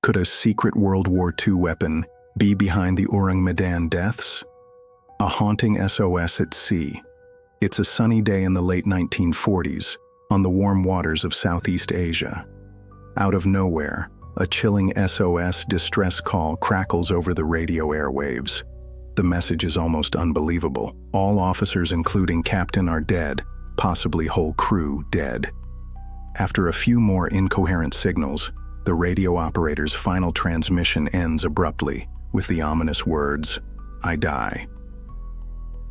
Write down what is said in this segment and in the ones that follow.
Could a secret World War II weapon be behind the Ourang Medan deaths? A haunting SOS at sea. It's a sunny day in the late 1940s, on the warm waters of Southeast Asia. Out of nowhere, a chilling SOS distress call crackles over the radio airwaves. The message is almost unbelievable. All officers, including captain, are dead, possibly whole crew dead. After a few more incoherent signals, the radio operator's final transmission ends abruptly with the ominous words, "I die."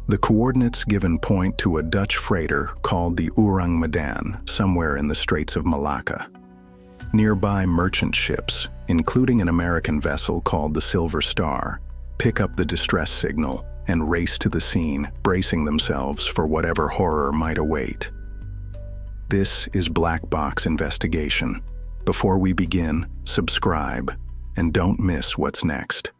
The coordinates given point to a Dutch freighter called the Ourang Medan, somewhere in the Straits of Malacca. Nearby merchant ships, including an American vessel called the Silver Star, pick up the distress signal and race to the scene, bracing themselves for whatever horror might await. This is Black Box Investigation. Before we begin, subscribe, and don't miss what's next.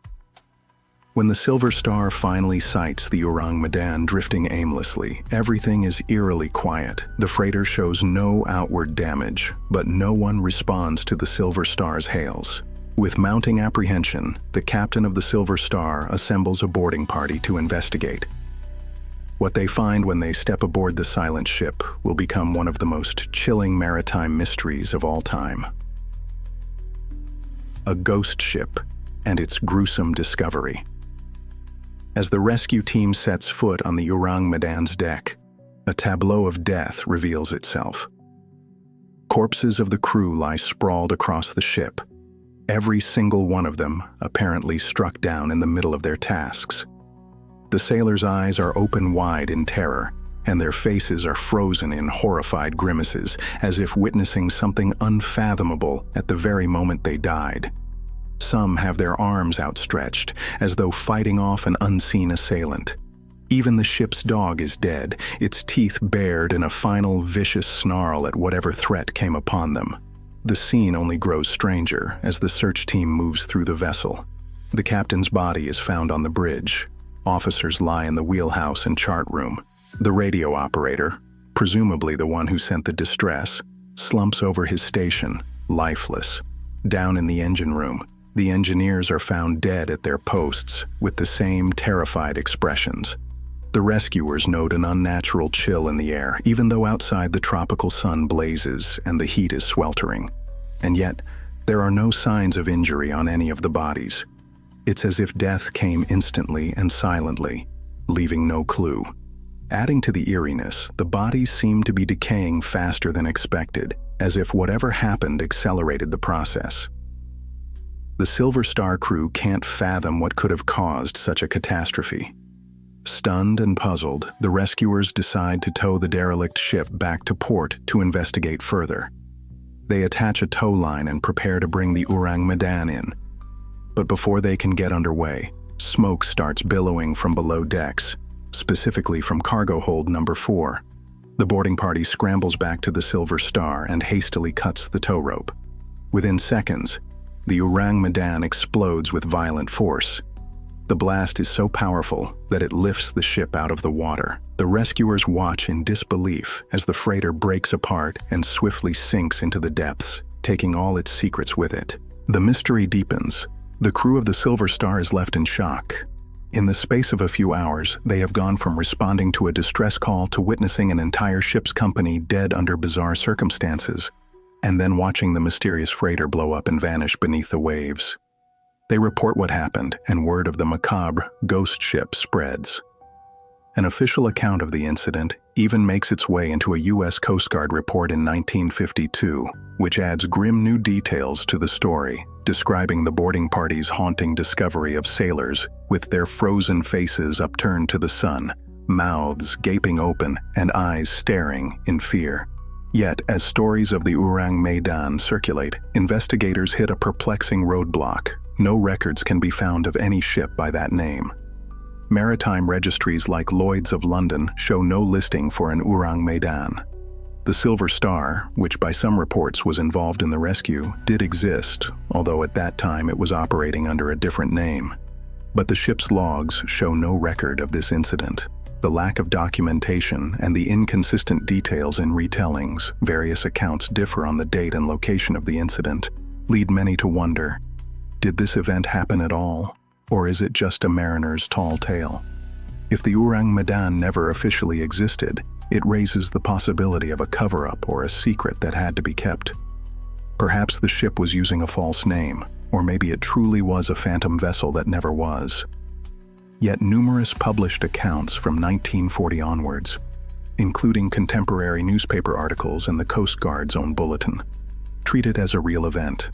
When the Silver Star finally sights the Ourang Medan drifting aimlessly, everything is eerily quiet. The freighter shows no outward damage, but no one responds to the Silver Star's hails. With mounting apprehension, the captain of the Silver Star assembles a boarding party to investigate. What they find when they step aboard the silent ship will become one of the most chilling maritime mysteries of all time. A ghost ship and its gruesome discovery. As the rescue team sets foot on the Ourang Medan's deck, a tableau of death reveals itself. Corpses of the crew lie sprawled across the ship, every single one of them apparently struck down in the middle of their tasks. The sailors' eyes are open wide in terror, and their faces are frozen in horrified grimaces, as if witnessing something unfathomable at the very moment they died. Some have their arms outstretched, as though fighting off an unseen assailant. Even the ship's dog is dead, its teeth bared in a final vicious snarl at whatever threat came upon them. The scene only grows stranger as the search team moves through the vessel. The captain's body is found on the bridge. Officers lie in the wheelhouse and chart room. The radio operator, presumably the one who sent the distress, slumps over his station, lifeless. Down in the engine room, the engineers are found dead at their posts, with the same terrified expressions. The rescuers note an unnatural chill in the air, even though outside the tropical sun blazes and the heat is sweltering. And yet, there are no signs of injury on any of the bodies. It's as if death came instantly and silently, leaving no clue. Adding to the eeriness, the bodies seem to be decaying faster than expected, as if whatever happened accelerated the process. The Silver Star crew can't fathom what could have caused such a catastrophe. Stunned and puzzled, the rescuers decide to tow the derelict ship back to port to investigate further. They attach a tow line and prepare to bring the Ourang Medan in. But before they can get underway, smoke starts billowing from below decks, specifically from cargo hold number 4. The boarding party scrambles back to the Silver Star and hastily cuts the tow rope. Within seconds, the Ourang Medan explodes with violent force. The blast is so powerful that it lifts the ship out of the water. The rescuers watch in disbelief as the freighter breaks apart and swiftly sinks into the depths, taking all its secrets with it. The mystery deepens. The crew of the Silver Star is left in shock. In the space of a few hours, they have gone from responding to a distress call to witnessing an entire ship's company dead under bizarre circumstances, and then watching the mysterious freighter blow up and vanish beneath the waves. They report what happened, and word of the macabre ghost ship spreads. An official account of the incident even makes its way into a U.S. Coast Guard report in 1952, which adds grim new details to the story, describing the boarding party's haunting discovery of sailors with their frozen faces upturned to the sun, mouths gaping open and eyes staring in fear. Yet, as stories of the Ourang Medan circulate, investigators hit a perplexing roadblock. No records can be found of any ship by that name. Maritime registries like Lloyd's of London show no listing for an Ourang Medan. The Silver Star, which by some reports was involved in the rescue, did exist, although at that time it was operating under a different name. But the ship's logs show no record of this incident. The lack of documentation and the inconsistent details in retellings, various accounts differ on the date and location of the incident, lead many to wonder, Did this event happen at all, or is it just a mariner's tall tale? If the Ourang Medan never officially existed, it raises the possibility of a cover-up or a secret that had to be kept. Perhaps the ship was using a false name, or maybe it truly was a phantom vessel that never was. Yet numerous published accounts from 1940 onwards, including contemporary newspaper articles and the Coast Guard's own bulletin, treat it as a real event.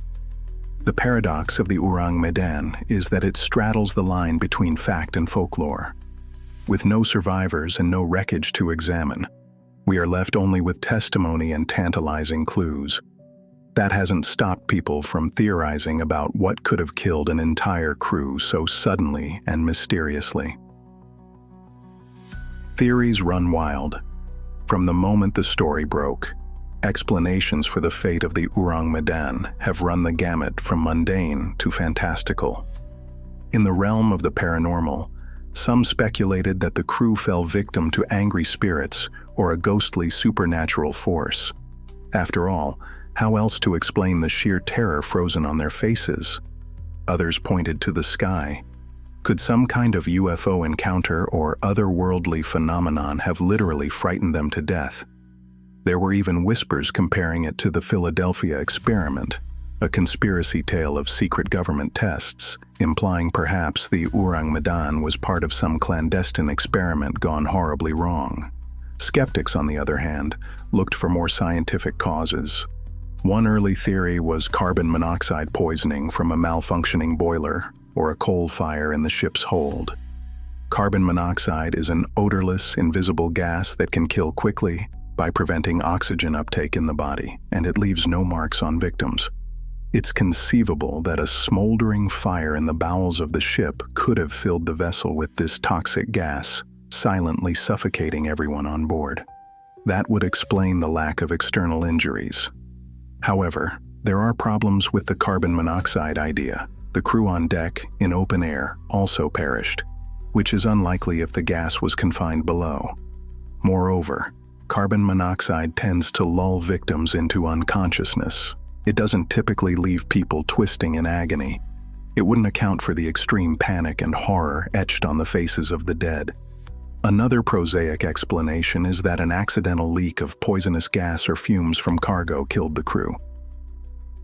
The paradox of the Ourang Medan is that it straddles the line between fact and folklore. With no survivors and no wreckage to examine, we are left only with testimony and tantalizing clues. That hasn't stopped people from theorizing about what could have killed an entire crew so suddenly and mysteriously. Theories run wild. From the moment the story broke, explanations for the fate of the Ourang Medan have run the gamut from mundane to fantastical. In the realm of the paranormal, some speculated that the crew fell victim to angry spirits or a ghostly supernatural force. After all, how else to explain the sheer terror frozen on their faces? Others pointed to the sky. Could some kind of UFO encounter or otherworldly phenomenon have literally frightened them to death? There were even whispers comparing it to the Philadelphia experiment, a conspiracy tale of secret government tests, implying perhaps the Ourang Medan was part of some clandestine experiment gone horribly wrong. Skeptics, on the other hand, looked for more scientific causes. One early theory was carbon monoxide poisoning from a malfunctioning boiler or a coal fire in the ship's hold. Carbon monoxide is an odorless, invisible gas that can kill quickly by preventing oxygen uptake in the body, and it leaves no marks on victims. It's conceivable that a smoldering fire in the bowels of the ship could have filled the vessel with this toxic gas, silently suffocating everyone on board. That would explain the lack of external injuries. However, there are problems with the carbon monoxide idea. The crew on deck, in open air, also perished, which is unlikely if the gas was confined below. Moreover, carbon monoxide tends to lull victims into unconsciousness. It doesn't typically leave people twisting in agony. It wouldn't account for the extreme panic and horror etched on the faces of the dead. Another prosaic explanation is that an accidental leak of poisonous gas or fumes from cargo killed the crew.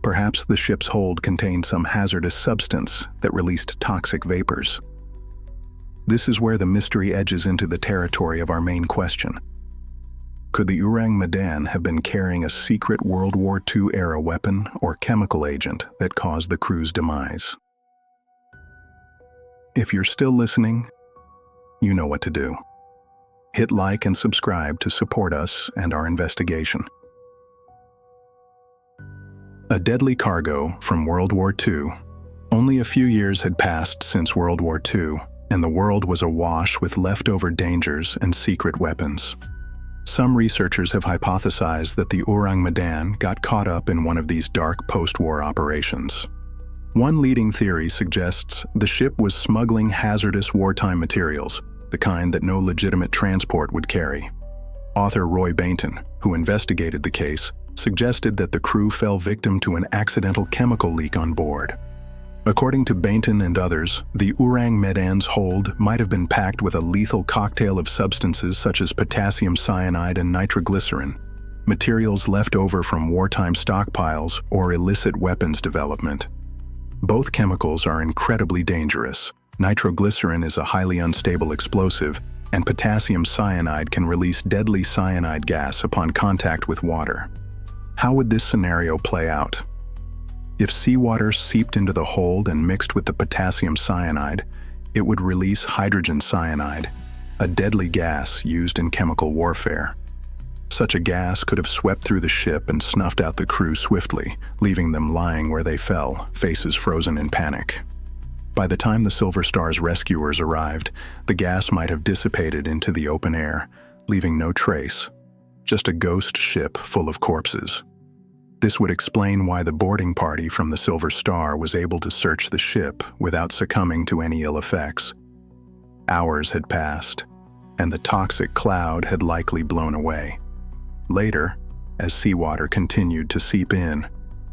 Perhaps the ship's hold contained some hazardous substance that released toxic vapors. This is where the mystery edges into the territory of our main question. Could the Ourang Medan have been carrying a secret World War II-era weapon or chemical agent that caused the crew's demise? If you're still listening, you know what to do. Hit like and subscribe to support us and our investigation. A deadly cargo from World War II. Only a few years had passed since World War II, and the world was awash with leftover dangers and secret weapons. Some researchers have hypothesized that the Ourang Medan got caught up in one of these dark post-war operations. One leading theory suggests the ship was smuggling hazardous wartime materials, the kind that no legitimate transport would carry. Author Roy Bainton, who investigated the case, suggested that the crew fell victim to an accidental chemical leak on board. According to Bainton and others, the Ourang Medan's hold might have been packed with a lethal cocktail of substances such as potassium cyanide and nitroglycerin, materials left over from wartime stockpiles or illicit weapons development. Both chemicals are incredibly dangerous. Nitroglycerin is a highly unstable explosive, and potassium cyanide can release deadly cyanide gas upon contact with water. How would this scenario play out? If seawater seeped into the hold and mixed with the potassium cyanide, it would release hydrogen cyanide, a deadly gas used in chemical warfare. Such a gas could have swept through the ship and snuffed out the crew swiftly, leaving them lying where they fell, faces frozen in panic. By the time the Silver Star's rescuers arrived, the gas might have dissipated into the open air, leaving no trace, just a ghost ship full of corpses. This would explain why the boarding party from the Silver Star was able to search the ship without succumbing to any ill effects. Hours had passed, and the toxic cloud had likely blown away. Later, as seawater continued to seep in,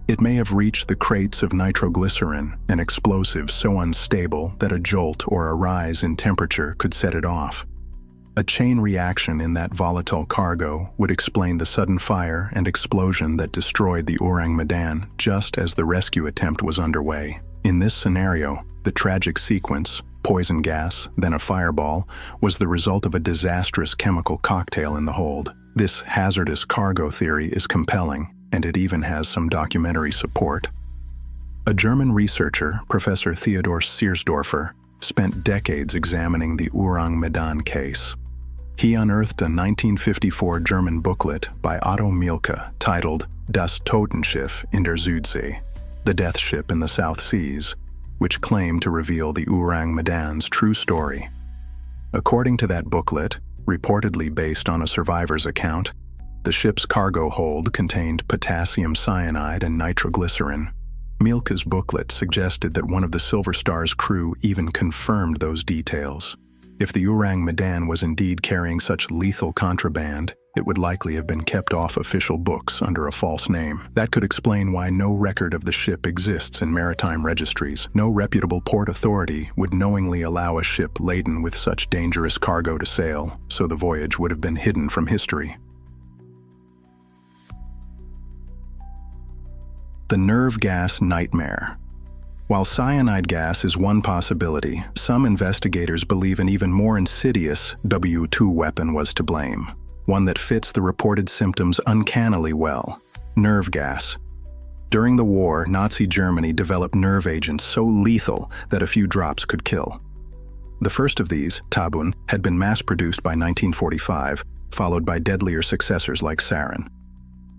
It may have reached the crates of nitroglycerin, an explosive so unstable that a jolt or a rise in temperature could set it off. A chain reaction in that volatile cargo would explain the sudden fire and explosion that destroyed the Ourang Medan just as the rescue attempt was underway. In this scenario, the tragic sequence, poison gas, then a fireball, was the result of a disastrous chemical cocktail in the hold. This hazardous cargo theory is compelling, and it even has some documentary support. A German researcher, Professor Theodor Seersdorfer, spent decades examining the Ourang Medan case. He unearthed a 1954 German booklet by Otto Mielke titled Das Totenschiff in der Südsee, the Death Ship in the South Seas, which claimed to reveal the Ourang Medan's true story. According to that booklet, reportedly based on a survivor's account, the ship's cargo hold contained potassium cyanide and nitroglycerin. Mielke's booklet suggested that one of the Silver Star's crew even confirmed those details. If the Ourang Medan was indeed carrying such lethal contraband, it would likely have been kept off official books under a false name. That could explain why no record of the ship exists in maritime registries. No reputable port authority would knowingly allow a ship laden with such dangerous cargo to sail, so the voyage would have been hidden from history. The nerve gas nightmare. While cyanide gas is one possibility, some investigators believe an even more insidious WWII weapon was to blame, one that fits the reported symptoms uncannily well: nerve gas. During the war, Nazi Germany developed nerve agents so lethal that a few drops could kill. The first of these, Tabun, had been mass-produced by 1945, followed by deadlier successors like sarin.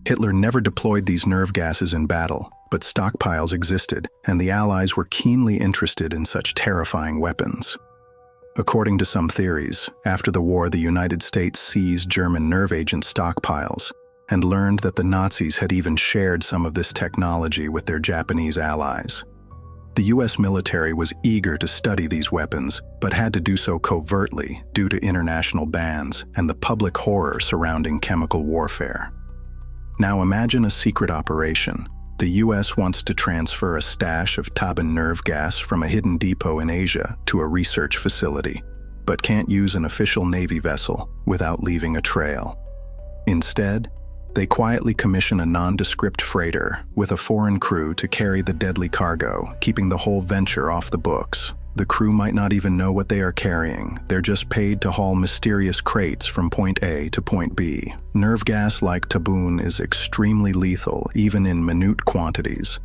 Hitler never deployed these nerve gases in battle, but stockpiles existed, and the Allies were keenly interested in such terrifying weapons. According to some theories, after the war the United States seized German nerve agent stockpiles and learned that the Nazis had even shared some of this technology with their Japanese allies. The U.S. military was eager to study these weapons, but had to do so covertly due to international bans and the public horror surrounding chemical warfare. Now imagine a secret operation. The U.S. wants to transfer a stash of Tabun nerve gas from a hidden depot in Asia to a research facility, but can't use an official Navy vessel without leaving a trail. Instead, they quietly commission a nondescript freighter with a foreign crew to carry the deadly cargo, keeping the whole venture off the books. The crew might not even know what they are carrying. They're just paid to haul mysterious crates from point A to point B. Nerve gas like Tabun is extremely lethal, even in minute quantities.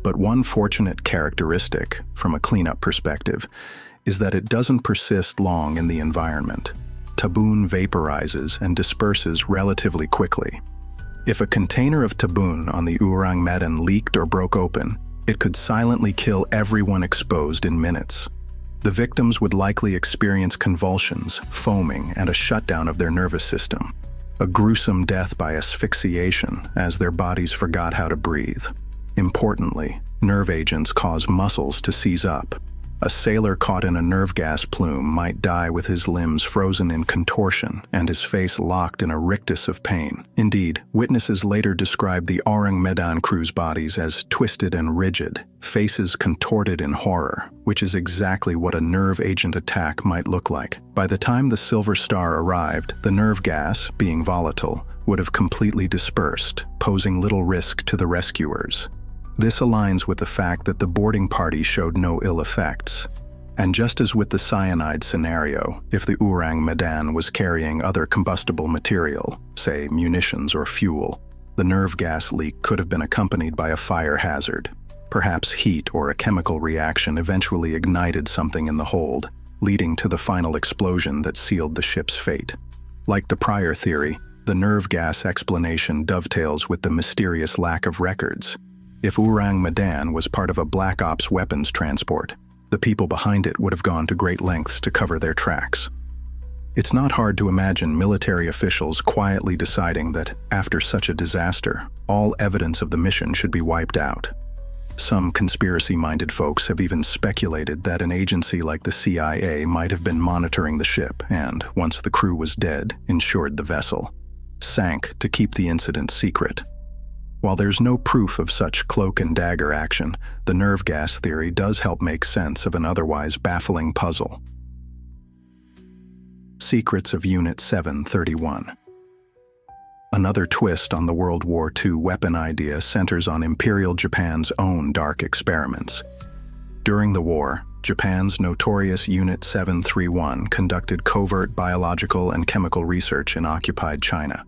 But one fortunate characteristic, from a cleanup perspective, is that it doesn't persist long in the environment. Tabun vaporizes and disperses relatively quickly. If a container of Tabun on the Ourang Medan leaked or broke open, it could silently kill everyone exposed in minutes. The victims would likely experience convulsions, foaming, and a shutdown of their nervous system. A gruesome death by asphyxiation, as their bodies forgot how to breathe. Importantly, nerve agents cause muscles to seize up. A sailor caught in a nerve gas plume might die with his limbs frozen in contortion and his face locked in a rictus of pain. Indeed, witnesses later described the Ourang Medan crew's bodies as twisted and rigid, faces contorted in horror, which is exactly what a nerve agent attack might look like. By the time the Silver Star arrived, the nerve gas, being volatile, would have completely dispersed, posing little risk to the rescuers. This aligns with the fact that the boarding party showed no ill effects. And just as with the cyanide scenario, if the Ourang Medan was carrying other combustible material, say munitions or fuel, the nerve gas leak could have been accompanied by a fire hazard. Perhaps heat or a chemical reaction eventually ignited something in the hold, leading to the final explosion that sealed the ship's fate. Like the prior theory, the nerve gas explanation dovetails with the mysterious lack of records. If Ourang Medan was part of a Black Ops weapons transport, the people behind it would have gone to great lengths to cover their tracks. It's not hard to imagine military officials quietly deciding that, after such a disaster, all evidence of the mission should be wiped out. Some conspiracy-minded folks have even speculated that an agency like the CIA might have been monitoring the ship and, once the crew was dead, insured the vessel. Sank to keep the incident secret. While there's no proof of such cloak and dagger action, the nerve gas theory does help make sense of an otherwise baffling puzzle. Secrets of Unit 731. Another twist on the World War II weapon idea centers on Imperial Japan's own dark experiments. During the war, Japan's notorious Unit 731 conducted covert biological and chemical research in occupied China.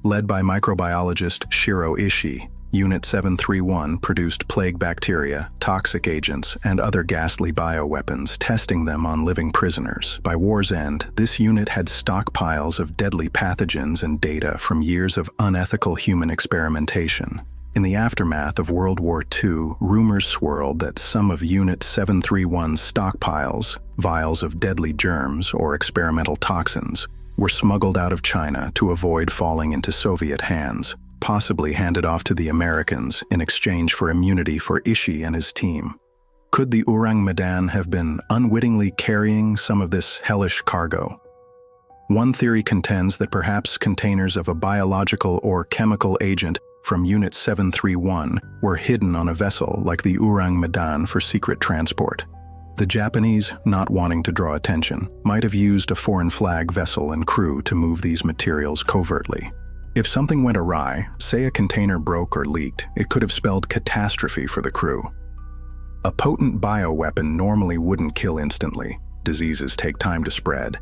Led by microbiologist Shiro Ishii, Unit 731 produced plague bacteria, toxic agents, and other ghastly bioweapons, testing them on living prisoners. By war's end, this unit had stockpiles of deadly pathogens and data from years of unethical human experimentation. In the aftermath of World War II, rumors swirled that some of Unit 731's stockpiles, vials of deadly germs or experimental toxins, were smuggled out of China to avoid falling into Soviet hands, possibly handed off to the Americans in exchange for immunity for Ishii and his team. Could the Ourang Medan have been unwittingly carrying some of this hellish cargo? One theory contends that perhaps containers of a biological or chemical agent from Unit 731 were hidden on a vessel like the Ourang Medan for secret transport. The Japanese, not wanting to draw attention, might have used a foreign flag vessel and crew to move these materials covertly. If something went awry, say a container broke or leaked, it could have spelled catastrophe for the crew. A potent bioweapon normally wouldn't kill instantly. Diseases take time to spread.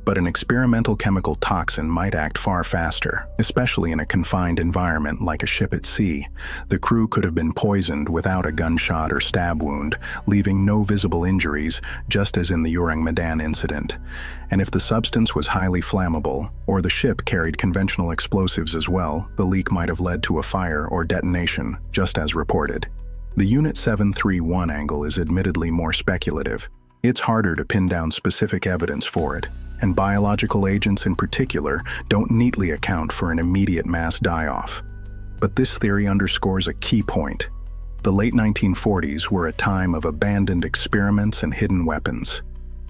But an experimental chemical toxin might act far faster, especially in a confined environment like a ship at sea. The crew could have been poisoned without a gunshot or stab wound, leaving no visible injuries, just as in the Ourang Medan incident. And if the substance was highly flammable, or the ship carried conventional explosives as well, the leak might have led to a fire or detonation, just as reported. The Unit 731 angle is admittedly more speculative. It's harder to pin down specific evidence for it, and biological agents in particular don't neatly account for an immediate mass die-off. But this theory underscores a key point. The late 1940s were a time of abandoned experiments and hidden weapons.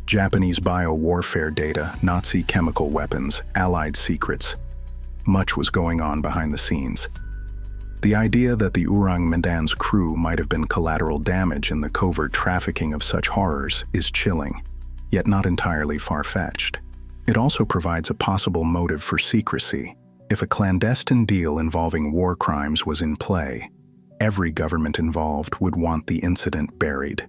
Japanese bio-warfare data, Nazi chemical weapons, Allied secrets. Much was going on behind the scenes. The idea that the Ourang Medan's crew might have been collateral damage in the covert trafficking of such horrors is chilling, yet not entirely far-fetched. It also provides a possible motive for secrecy. If a clandestine deal involving war crimes was in play, every government involved would want the incident buried.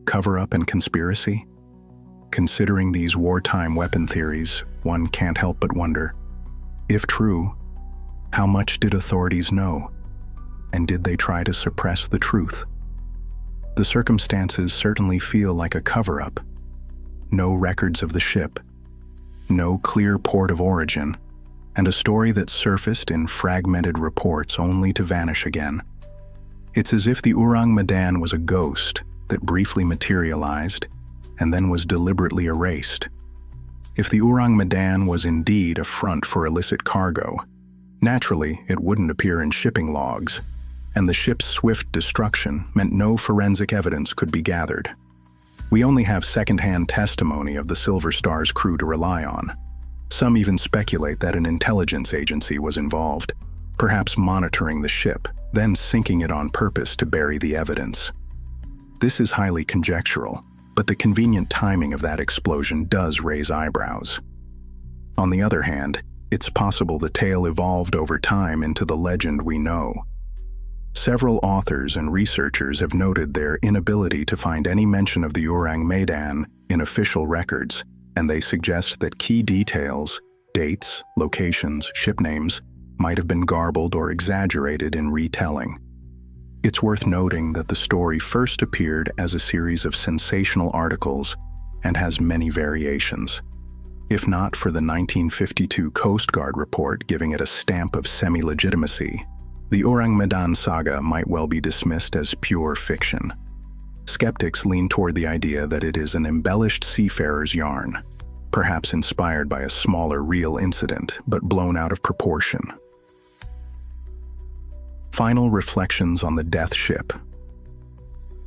Cover-up and conspiracy? Considering these wartime weapon theories, one can't help but wonder, if true, how much did authorities know? And did they try to suppress the truth? The circumstances certainly feel like a cover-up. No records of the ship, no clear port of origin, and a story that surfaced in fragmented reports only to vanish again. It's as if the Ourang Medan was a ghost that briefly materialized and then was deliberately erased. If the Ourang Medan was indeed a front for illicit cargo, naturally it wouldn't appear in shipping logs, and the ship's swift destruction meant no forensic evidence could be gathered. We only have second-hand testimony of the Silver Star's crew to rely on. Some even speculate that an intelligence agency was involved, perhaps monitoring the ship, then sinking it on purpose to bury the evidence. This is highly conjectural, but the convenient timing of that explosion does raise eyebrows. On the other hand, it's possible the tale evolved over time into the legend we know. Several authors and researchers have noted their inability to find any mention of the Ourang Medan in official records, and they suggest that key details, dates, locations, ship names, might have been garbled or exaggerated in retelling. It's worth noting that the story first appeared as a series of sensational articles and has many variations. If not for the 1952 Coast Guard report giving it a stamp of semi-legitimacy, the Ourang Medan saga might well be dismissed as pure fiction. Skeptics lean toward the idea that it is an embellished seafarer's yarn, perhaps inspired by a smaller real incident, but blown out of proportion. Final reflections on the death ship.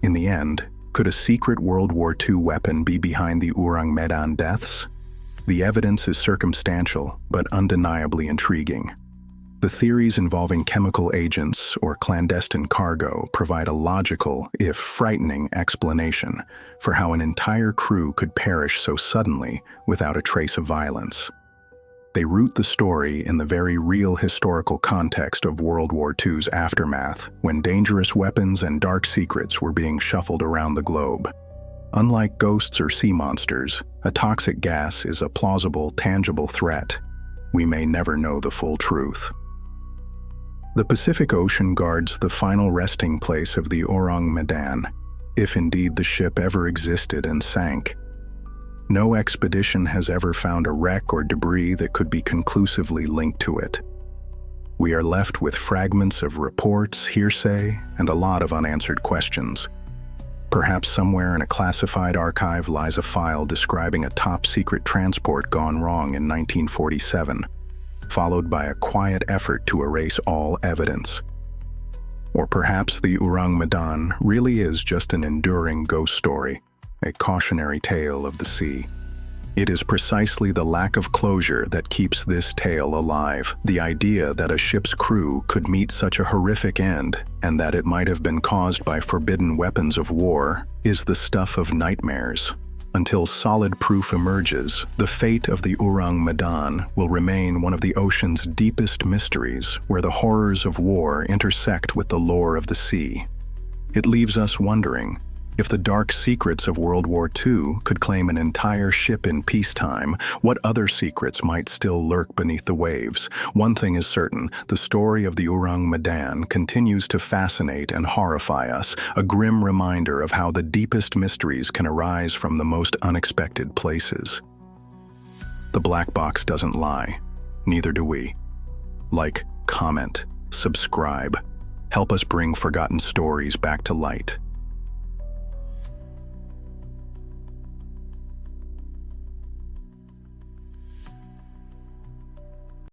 In the end, could a secret World War II weapon be behind the Ourang Medan deaths? The evidence is circumstantial, but undeniably intriguing. The theories involving chemical agents or clandestine cargo provide a logical, if frightening, explanation for how an entire crew could perish so suddenly without a trace of violence. They root the story in the very real historical context of World War II's aftermath, when dangerous weapons and dark secrets were being shuffled around the globe. Unlike ghosts or sea monsters, a toxic gas is a plausible, tangible threat. We may never know the full truth. The Pacific Ocean guards the final resting place of the Ourang Medan, if indeed the ship ever existed and sank. No expedition has ever found a wreck or debris that could be conclusively linked to it. We are left with fragments of reports, hearsay, and a lot of unanswered questions. Perhaps somewhere in a classified archive lies a file describing a top-secret transport gone wrong in 1947, followed by a quiet effort to erase all evidence. Or perhaps the Ourang Medan really is just an enduring ghost story, a cautionary tale of the sea. It is precisely the lack of closure that keeps this tale alive. The idea that a ship's crew could meet such a horrific end, and that it might have been caused by forbidden weapons of war, is the stuff of nightmares. Until solid proof emerges, the fate of the Ourang Medan will remain one of the ocean's deepest mysteries, where the horrors of war intersect with the lore of the sea. It leaves us wondering, if the dark secrets of World War II could claim an entire ship in peacetime, what other secrets might still lurk beneath the waves? One thing is certain, the story of the Ourang Medan continues to fascinate and horrify us, a grim reminder of how the deepest mysteries can arise from the most unexpected places. The black box doesn't lie, neither do we. Like, comment, subscribe. Help us bring forgotten stories back to light.